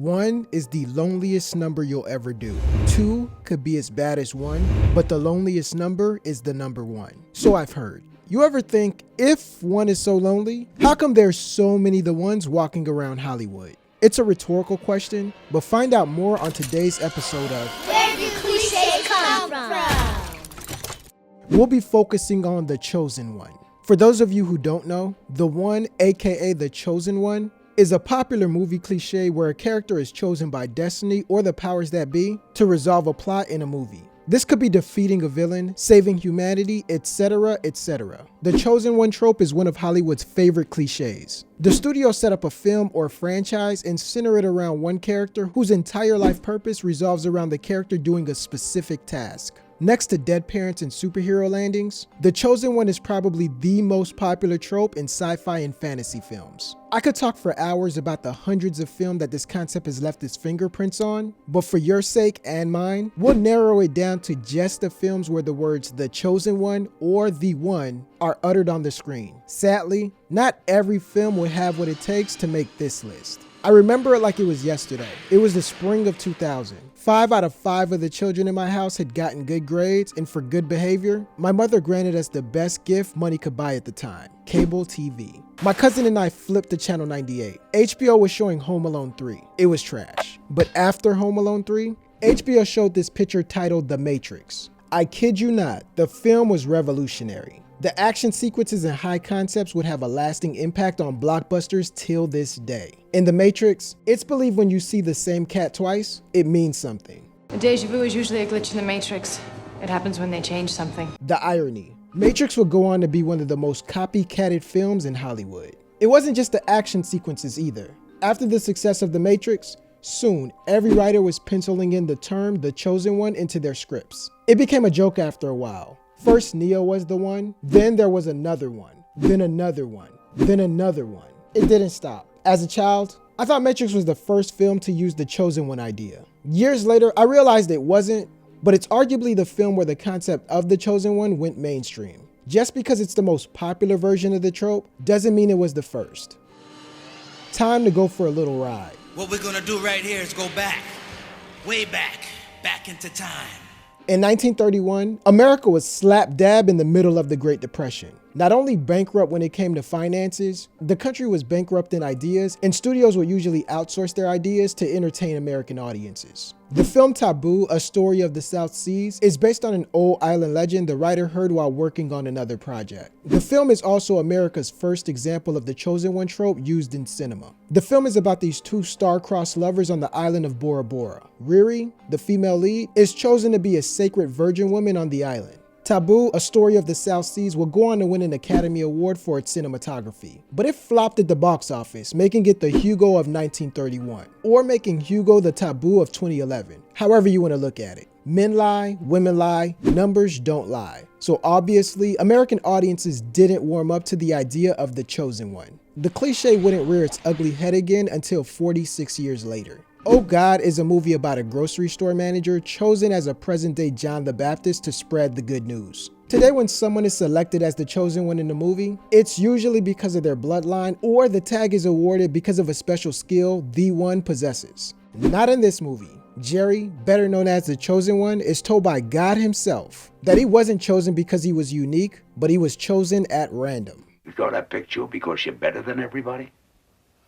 1 is the loneliest number you'll ever do. 2 could be as bad as 1, but the loneliest number is the number 1. So I've heard. You ever think, if 1 is so lonely, how come there's so many the ones walking around Hollywood? It's a rhetorical question, but find out more on today's episode of Where Do Cliches Come From? We'll be focusing on The Chosen One. For those of you who don't know, The One, aka The Chosen One, is a popular movie cliche where a character is chosen by destiny or the powers that be to resolve a plot in a movie. This could be defeating a villain, saving humanity, etc., etc. The Chosen One trope is one of Hollywood's favorite cliches. The studio set up a film or franchise and center it around one character whose entire life purpose revolves around the character doing a specific task. Next to dead parents and superhero landings, The Chosen One is probably the most popular trope in sci-fi and fantasy films. I could talk for hours about the hundreds of films that this concept has left its fingerprints on, but for your sake and mine, we'll narrow it down to just the films where the words The Chosen One or The One are uttered on the screen. Sadly, not every film would have what it takes to make this list. I remember it like it was yesterday. It was the spring of 2000. 5 out of 5 of the children in my house had gotten good grades, and for good behavior, my mother granted us the best gift money could buy at the time: cable TV. My cousin and I flipped to channel 98. HBO was showing Home Alone 3. It was trash. But after Home Alone 3, HBO showed this picture titled The Matrix. I kid you not, the film was revolutionary. The action sequences and high concepts would have a lasting impact on blockbusters till this day. In The Matrix, it's believed when you see the same cat twice, it means something. A deja vu is usually a glitch in the Matrix. It happens when they change something. The irony. Matrix would go on to be one of the most copycatted films in Hollywood. It wasn't just the action sequences either. After the success of The Matrix, soon every writer was penciling in the term The Chosen One into their scripts. It became a joke after a while. First Neo was the one, then there was another one, then another one, then another one. It didn't stop. As a child, I thought Matrix was the first film to use the Chosen One idea. Years later, I realized it wasn't, but it's arguably the film where the concept of the Chosen One went mainstream. Just because it's the most popular version of the trope doesn't mean it was the first. Time to go for a little ride. What we're gonna do right here is go back, way back into time. In 1931, America was slap dab in the middle of the Great Depression. Not only bankrupt when it came to finances, the country was bankrupt in ideas, and studios would usually outsource their ideas to entertain American audiences. The film Taboo, A Story of the South Seas, is based on an old island legend the writer heard while working on another project. The film is also America's first example of the Chosen One trope used in cinema. The film is about these two star-crossed lovers on the island of Bora Bora. Riri, the female lead, is chosen to be a sacred virgin woman on the island. Taboo, A Story of the South Seas will go on to win an Academy Award for its cinematography, but it flopped at the box office, making it the Hugo of 1931, or making Hugo the Taboo of 2011, however you want to look at it. Men lie, women lie, numbers don't lie. So obviously, American audiences didn't warm up to the idea of the Chosen One. The cliche wouldn't rear its ugly head again until 46 years later. Oh God is a movie about a grocery store manager chosen as a present-day John the Baptist to spread the good news. Today, when someone is selected as the Chosen One in the movie, it's usually because of their bloodline, or the tag is awarded because of a special skill the one possesses. Not in this movie. Jerry, better known as the Chosen One, is told by God himself that he wasn't chosen because he was unique, but he was chosen at random. You thought I picked you because you're better than everybody?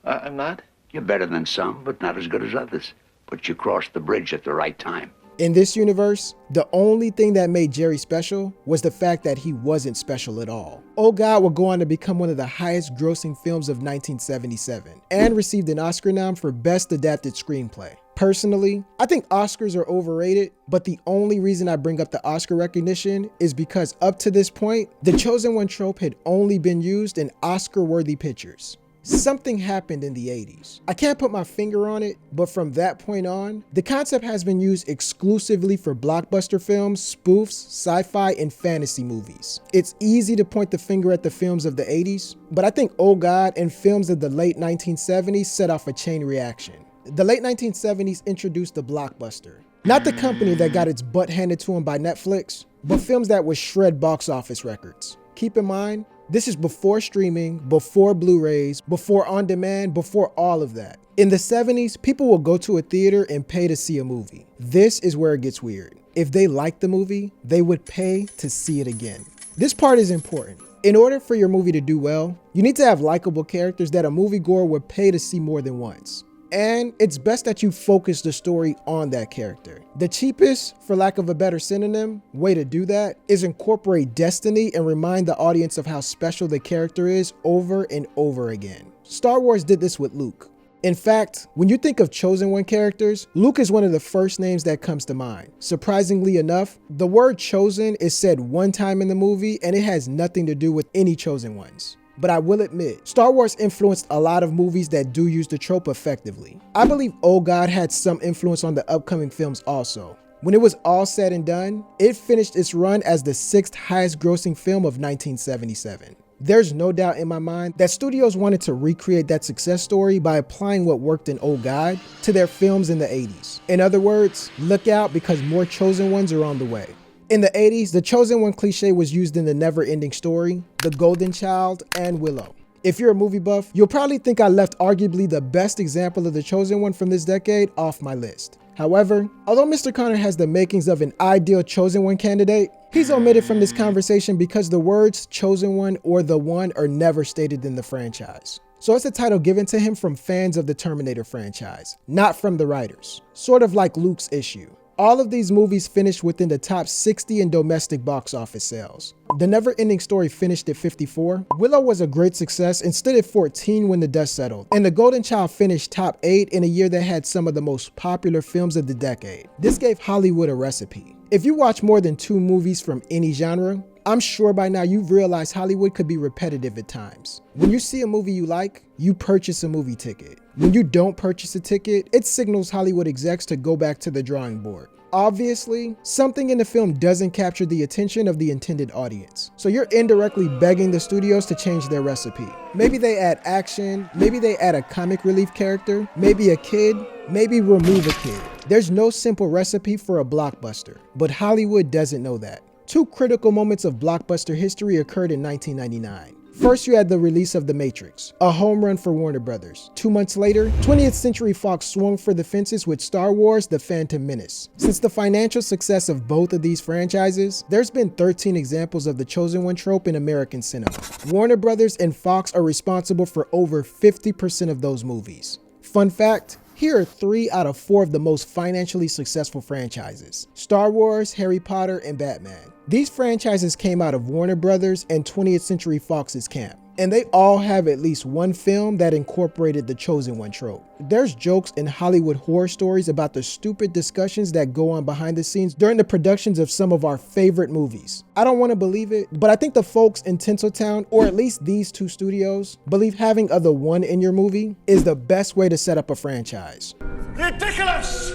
I'm not? You're better than some, but not as good as others. But you crossed the bridge at the right time. In this universe, the only thing that made Jerry special was the fact that he wasn't special at all. Oh God would go on to become one of the highest grossing films of 1977 and received an Oscar nom for Best Adapted Screenplay. Personally, I think Oscars are overrated, but the only reason I bring up the Oscar recognition is because up to this point, the Chosen One trope had only been used in Oscar-worthy pictures. Something happened in the 80s. I can't put my finger on it, but from that point on, the concept has been used exclusively for blockbuster films, spoofs, sci-fi, and fantasy movies. It's easy to point the finger at the films of the 80s, but I think Oh God and films of the late 1970s set off a chain reaction. The late 1970s introduced the blockbuster. Not the company that got its butt handed to him by Netflix, but films that would shred box office records. Keep in mind, this is before streaming, before Blu-rays, before on-demand, before all of that. In the 70s, people will go to a theater and pay to see a movie. This is where it gets weird. If they liked the movie, they would pay to see it again. This part is important. In order for your movie to do well, you need to have likable characters that a moviegoer would pay to see more than once. And it's best that you focus the story on that character. The cheapest, for lack of a better synonym, way to do that is incorporate destiny and remind the audience of how special the character is over and over again. Star Wars did this with Luke. In fact, when you think of Chosen One characters, Luke is one of the first names that comes to mind. Surprisingly enough, the word chosen is said one time in the movie and it has nothing to do with any chosen ones. But I will admit, Star Wars influenced a lot of movies that do use the trope effectively. I believe Oh God had some influence on the upcoming films also. When it was all said and done, it finished its run as the 6th highest grossing film of 1977. There's no doubt in my mind that studios wanted to recreate that success story by applying what worked in Oh God to their films in the 80s. In other words, look out because more Chosen Ones are on the way. In the 80s, the Chosen One cliche was used in The Never-Ending Story, The Golden Child, and Willow. If you're a movie buff, you'll probably think I left arguably the best example of the Chosen One from this decade off my list. However, although Mr. Connor has the makings of an ideal Chosen One candidate, he's omitted from this conversation because the words Chosen One or The One are never stated in the franchise. So it's a title given to him from fans of the Terminator franchise, not from the writers. Sort of like Luke's issue. All of these movies finished within the top 60 in domestic box office sales. The Never-Ending Story finished at 54. Willow was a great success and stood at 14 when the dust settled. And The Golden Child finished top 8 in a year that had some of the most popular films of the decade. This gave Hollywood a recipe. If you watch more than 2 movies from any genre, I'm sure by now you've realized Hollywood could be repetitive at times. When you see a movie you like, you purchase a movie ticket. When you don't purchase a ticket, it signals Hollywood execs to go back to the drawing board. Obviously, something in the film doesn't capture the attention of the intended audience. So you're indirectly begging the studios to change their recipe. Maybe they add action, maybe they add a comic relief character, maybe a kid, maybe remove a kid. There's no simple recipe for a blockbuster, but Hollywood doesn't know that. 2 critical moments of blockbuster history occurred in 1999. First, you had the release of The Matrix, a home run for Warner Brothers. 2 months later, 20th Century Fox swung for the fences with Star Wars: The Phantom Menace. Since the financial success of both of these franchises, there's been 13 examples of the Chosen One trope in American cinema. Warner Brothers and Fox are responsible for over 50% of those movies. Fun fact, here are 3 out of 4 of the most financially successful franchises: Star Wars, Harry Potter, and Batman. These franchises came out of Warner Brothers and 20th Century Fox's camp, and they all have at least one film that incorporated the Chosen One trope. There's jokes in Hollywood horror stories about the stupid discussions that go on behind the scenes during the productions of some of our favorite movies. I don't want to believe it, but I think the folks in Tinseltown, or at least these 2 studios, believe having a The One in your movie is the best way to set up a franchise. Ridiculous!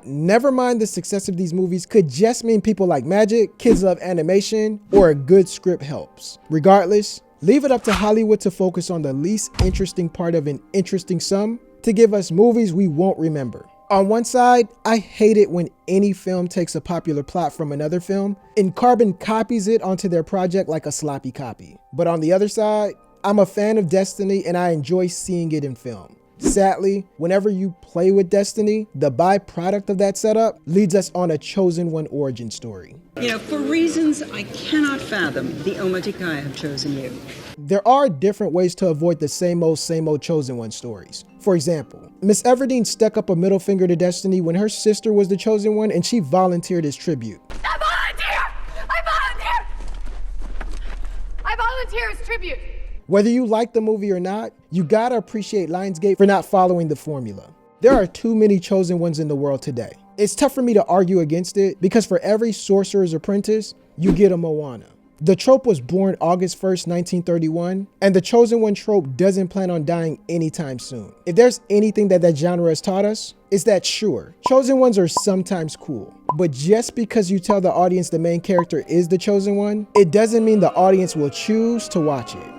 Never mind the success of these movies could just mean people like magic, kids love animation, or a good script helps. Regardless, leave it up to Hollywood to focus on the least interesting part of an interesting sum to give us movies we won't remember. On one side, I hate it when any film takes a popular plot from another film and carbon copies it onto their project like a sloppy copy. But on the other side, I'm a fan of Destiny and I enjoy seeing it in film. Sadly, whenever you play with Destiny, the byproduct of that setup leads us on a Chosen One origin story. You know, for reasons I cannot fathom, the Omatikai have chosen you. There are different ways to avoid the same old Chosen One stories. For example, Miss Everdeen stuck up a middle finger to Destiny when her sister was the Chosen One and she volunteered as tribute. I volunteer as tribute! Whether you like the movie or not, you gotta appreciate Lionsgate for not following the formula. There are too many Chosen Ones in the world today. It's tough for me to argue against it because for every Sorcerer's Apprentice, you get a Moana. The trope was born August 1st, 1931, and the Chosen One trope doesn't plan on dying anytime soon. If there's anything that genre has taught us, it's that sure, Chosen Ones are sometimes cool, but just because you tell the audience the main character is the Chosen One, it doesn't mean the audience will choose to watch it.